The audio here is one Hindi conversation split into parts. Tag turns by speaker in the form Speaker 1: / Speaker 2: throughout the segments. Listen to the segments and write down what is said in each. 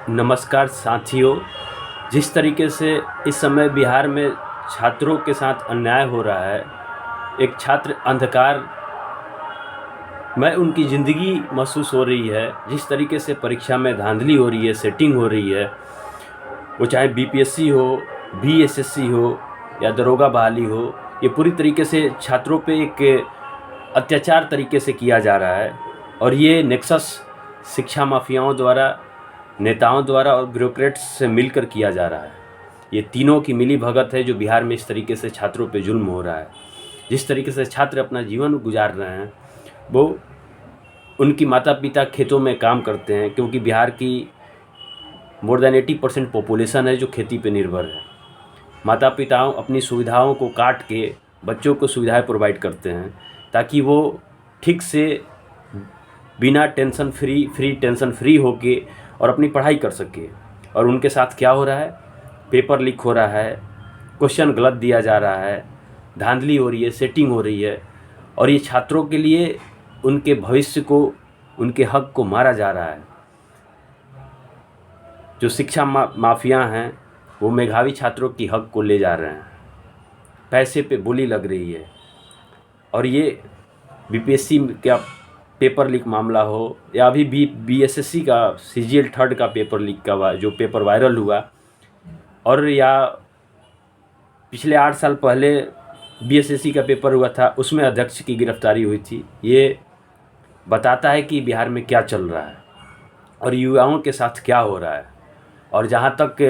Speaker 1: नमस्कार साथियों। जिस तरीके से इस समय बिहार में छात्रों के साथ अन्याय हो रहा है, एक छात्र अंधकार में उनकी ज़िंदगी महसूस हो रही है। जिस तरीके से परीक्षा में धांधली हो रही है, सेटिंग हो रही है, वो चाहे बीपीएससी हो, बीएसएससी हो या दरोगा बहाली हो, ये पूरी तरीके से छात्रों पे एक अत्याचार तरीके से किया जा रहा है। और ये नेक्सस शिक्षा माफियाओं द्वारा, नेताओं द्वारा और ब्यूरोक्रेट्स से मिलकर किया जा रहा है। ये तीनों की मिली भगत है जो बिहार में इस तरीके से छात्रों पे जुल्म हो रहा है। जिस तरीके से छात्र अपना जीवन गुजार रहे हैं, वो उनकी माता पिता खेतों में काम करते हैं, क्योंकि बिहार की मोर देन 80% पॉपुलेशन है जो खेती पे निर्भर है। माता पिताओं अपनी सुविधाओं को काट के बच्चों को सुविधाएं प्रोवाइड करते हैं ताकि वो ठीक से बिना टेंशन फ्री होके और अपनी पढ़ाई कर सके। और उनके साथ क्या हो रहा है? पेपर लीक हो रहा है, क्वेश्चन गलत दिया जा रहा है, धांधली हो रही है, सेटिंग हो रही है। और ये छात्रों के लिए उनके भविष्य को, उनके हक को मारा जा रहा है। जो शिक्षा माफिया हैं वो मेधावी छात्रों की हक को ले जा रहे हैं, पैसे पे बोली लग रही है। और ये बीपीएससी का पेपर लीक मामला हो या अभी बीएसएससी का सीजीएल 3rd का पेपर लीक का जो पेपर वायरल हुआ, और या पिछले 8 साल पहले बीएसएससी का पेपर हुआ था, उसमें अध्यक्ष की गिरफ्तारी हुई थी। ये बताता है कि बिहार में क्या चल रहा है और युवाओं के साथ क्या हो रहा है। और जहाँ तक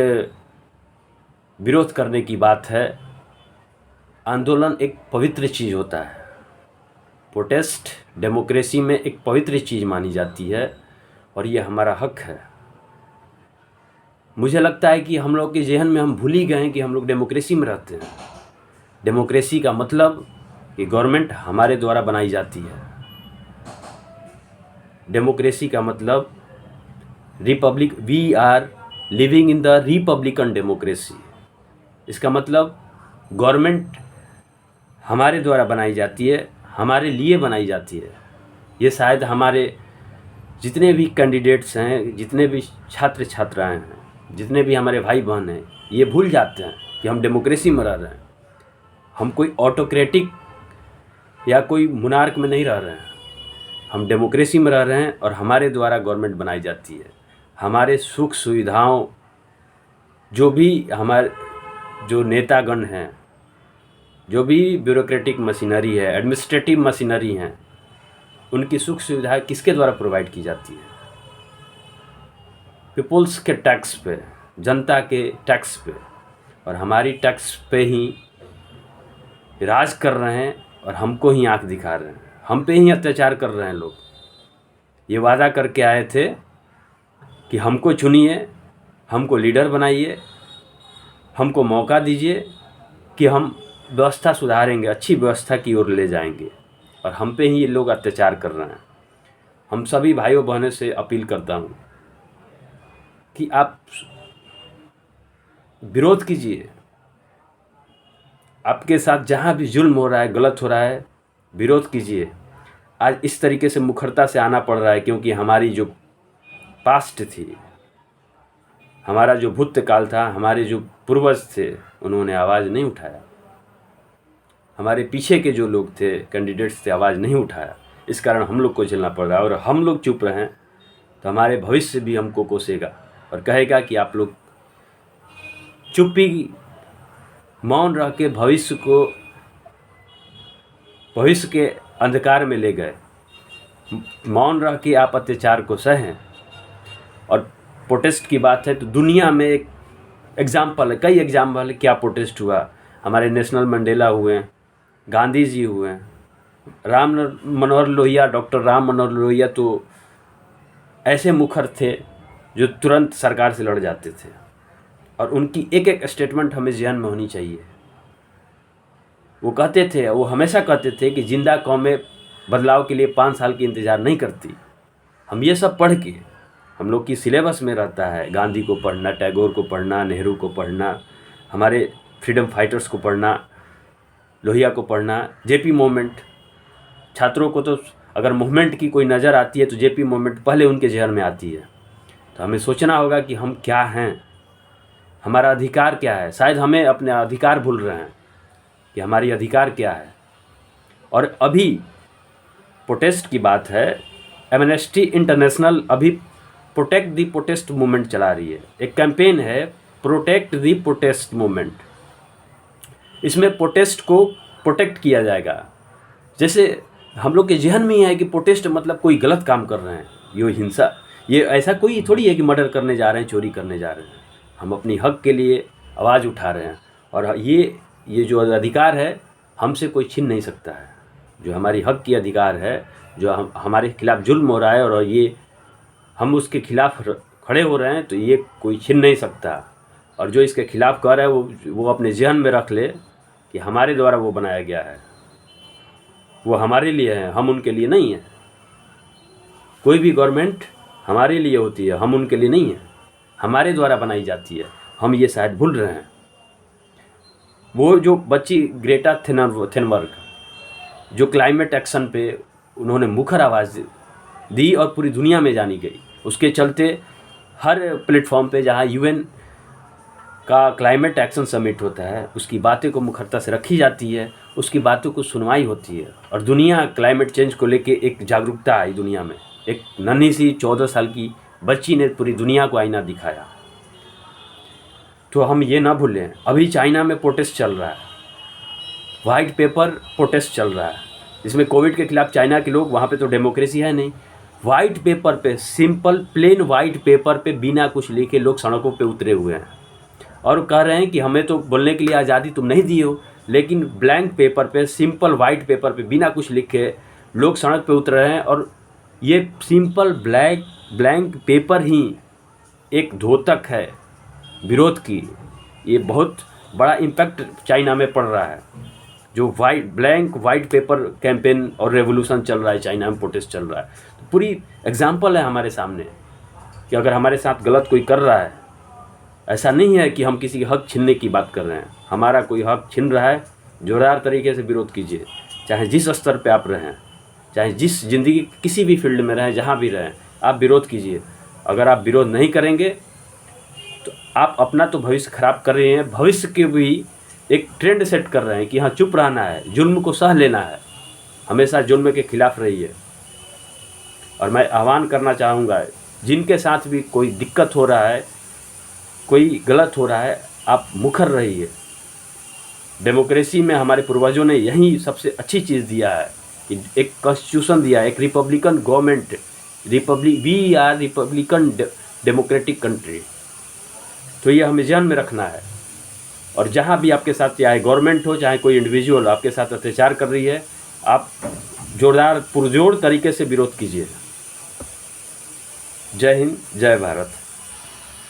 Speaker 1: विरोध करने की बात है, आंदोलन एक पवित्र चीज़ होता है। प्रोटेस्ट डेमोक्रेसी में एक पवित्र चीज़ मानी जाती है और ये हमारा हक है। मुझे लगता है कि हम लोग के ज़हन में हम भूल ही गए हैं कि हम लोग डेमोक्रेसी में रहते हैं। डेमोक्रेसी का मतलब कि गवर्नमेंट हमारे द्वारा बनाई जाती है। डेमोक्रेसी का मतलब republic, we are living in the republican democracy. इसका मतलब गवर्नमेंट हमारे द्वारा बनाई जाती है, हमारे लिए बनाई जाती है। ये शायद हमारे जितने भी कैंडिडेट्स हैं, जितने भी छात्र छात्राएं हैं, जितने भी हमारे भाई बहन हैं, ये भूल जाते हैं कि हम डेमोक्रेसी में रह रहे हैं। हम कोई ऑटोक्रेटिक या कोई मुनार्क में नहीं रह रहे हैं। हम डेमोक्रेसी में रह रहे हैं और हमारे द्वारा गवर्नमेंट बनाई जाती है। हमारे सुख सुविधाओं, जो भी हमारे जो नेतागण हैं, जो भी ब्यूरोक्रेटिक मशीनरी है, एडमिनिस्ट्रेटिव मशीनरी हैं, उनकी सुख सुविधाएं किसके द्वारा प्रोवाइड की जाती है? पीपुल्स के टैक्स पे, जनता के टैक्स पे। और हमारी टैक्स पे ही राज कर रहे हैं और हमको ही आंख दिखा रहे हैं, हम पे ही अत्याचार कर रहे हैं लोग। ये वादा करके आए थे कि हमको चुनिए, हमको लीडर बनाइए, हमको मौका दीजिए कि हम व्यवस्था सुधारेंगे, अच्छी व्यवस्था की ओर ले जाएंगे। और हम पे ही ये लोग अत्याचार कर रहे हैं। हम सभी भाइयों बहनों से अपील करता हूँ कि आप विरोध कीजिए। आपके साथ जहाँ भी जुल्म हो रहा है, गलत हो रहा है, विरोध कीजिए। आज इस तरीके से मुखरता से आना पड़ रहा है क्योंकि हमारी जो पास्ट थी, हमारा जो भूतकाल था, हमारे जो पूर्वज थे, उन्होंने आवाज़ नहीं उठाया। हमारे पीछे के जो लोग थे, कैंडिडेट्स थे, आवाज़ नहीं उठाया। इस कारण हम लोग को झेलना पड़ रहा है। और हम लोग चुप रहें तो हमारे भविष्य भी हमको कोसेगा और कहेगा कि आप लोग चुप्पी, मौन रह के भविष्य के अंधकार में ले गए। मौन रह के आप अत्याचार को सहें। और प्रोटेस्ट की बात है तो दुनिया में एक एग्जाम्पल है, कई एग्जाम्पल है क्या प्रोटेस्ट हुआ। हमारे नेशनल मंडेला हुए, गांधी जी हुए, राम मनोहर लोहिया, डॉक्टर राम मनोहर लोहिया तो ऐसे मुखर थे जो तुरंत सरकार से लड़ जाते थे। और उनकी एक एक स्टेटमेंट हमें ध्यान में होनी चाहिए। वो कहते थे, वो हमेशा कहते थे कि जिंदा कौमें बदलाव के लिए 5 साल की इंतज़ार नहीं करती। हम ये सब पढ़ के, हम लोग की सिलेबस में रहता है गांधी को पढ़ना, टैगोर को पढ़ना, नेहरू को पढ़ना, हमारे फ्रीडम फाइटर्स को पढ़ना, लोहिया को पढ़ना, जेपी मूवमेंट। छात्रों को तो अगर मूवमेंट की कोई नज़र आती है तो जेपी मूवमेंट पहले उनके जहन में आती है। तो हमें सोचना होगा कि हम क्या हैं, हमारा अधिकार क्या है। शायद हमें अपने अधिकार भूल रहे हैं कि हमारी अधिकार क्या है। और अभी प्रोटेस्ट की बात है, एमनेस्टी इंटरनेशनल अभी प्रोटेक्ट दी प्रोटेस्ट मूवमेंट चला रही है। एक कैंपेन है प्रोटेक्ट दी प्रोटेस्ट मूवमेंट। इसमें प्रोटेस्ट को प्रोटेक्ट किया जाएगा। जैसे हम लोग के जहन में ही है कि प्रोटेस्ट मतलब कोई गलत काम कर रहे हैं, ये हिंसा, ये ऐसा कोई थोड़ी है कि मर्डर करने जा रहे हैं, चोरी करने जा रहे हैं। हम अपनी हक के लिए आवाज़ उठा रहे हैं और ये जो अधिकार है हमसे कोई छीन नहीं सकता है। जो हमारी हक की अधिकार है, जो हमारे खिलाफ़ जुल्म हो रहा है और ये हम उसके खिलाफ़ खड़े हो रहे हैं, तो ये कोई छीन नहीं सकता। और जो इसके खिलाफ़ कर रहा है वो अपने जहन में रख ले कि हमारे द्वारा वो बनाया गया है, वो हमारे लिए है, हम उनके लिए नहीं हैं। कोई भी गवर्नमेंट हमारे लिए होती है, हम उनके लिए नहीं हैं, हमारे द्वारा बनाई जाती है। हम ये शायद भूल रहे हैं। वो जो बच्ची ग्रेटा थुनबर्ग जो क्लाइमेट एक्शन पे उन्होंने मुखर आवाज़ दी और पूरी दुनिया में जानी गई, उसके चलते हर प्लेटफॉर्म पे जहाँ यूएन का क्लाइमेट एक्शन समिट होता है उसकी बातें को मुखरता से रखी जाती है, उसकी बातों को सुनवाई होती है और दुनिया क्लाइमेट चेंज को लेके एक जागरूकता आई दुनिया में। एक नन्ही सी 14 साल की बच्ची ने पूरी दुनिया को आईना दिखाया। तो हम ये ना भूलें, अभी चाइना में प्रोटेस्ट चल रहा है, वाइट पेपर प्रोटेस्ट चल रहा है, जिसमें कोविड के खिलाफ चाइना के लोग, वहाँ पे तो डेमोक्रेसी है नहीं, वाइट पेपर पे, सिंपल प्लेन वाइट पेपर पे बिना कुछ लिखे लोग सड़कों पे उतरे हुए हैं और कह रहे हैं कि हमें तो बोलने के लिए आज़ादी तुम नहीं दी हो, लेकिन ब्लैंक पेपर पे, सिंपल वाइट पेपर पे बिना कुछ लिखे लोग सड़क पे उतर रहे हैं। और ये सिंपल ब्लैंक पेपर ही एक द्योतक है विरोध की। ये बहुत बड़ा इम्पैक्ट चाइना में पड़ रहा है। जो ब्लैंक वाइट पेपर कैंपेन और रेवोल्यूशन चल रहा है चाइना में, प्रोटेस्ट चल रहा है, तो पूरी एग्जाम्पल है हमारे सामने कि अगर हमारे साथ गलत कोई कर रहा है, ऐसा नहीं है कि हम किसी के हक छीनने की बात कर रहे हैं। हमारा कोई हक छीन रहा है, जोरदार तरीके से विरोध कीजिए, चाहे जिस स्तर पे आप रहें, चाहे जिस ज़िंदगी किसी भी फील्ड में रहें, जहाँ भी रहें, आप विरोध कीजिए। अगर आप विरोध नहीं करेंगे तो आप अपना तो भविष्य खराब कर रहे हैं, भविष्य के भी एक ट्रेंड सेट कर रहे हैं कि हाँ चुप रहना है, जुल्म को सह लेना है, हमेशा जुल्म के खिलाफ रहिए। और मैं आह्वान करना चाहूँगा, जिनके साथ भी कोई दिक्कत हो रहा है, कोई गलत हो रहा है, आप मुखर रहिए। डेमोक्रेसी में हमारे पूर्वजों ने यही सबसे अच्छी चीज़ दिया है कि एक कॉन्स्टिट्यूशन दिया है, एक republican government, we are republican democratic country. तो ये हमें ध्यान में रखना है। और जहाँ भी आपके साथ, चाहे गवर्नमेंट हो चाहे कोई इंडिविजुअल आपके साथ अत्याचार कर रही है, आप जोरदार पुरजोर तरीके से विरोध कीजिए। जय हिंद, जय भारत।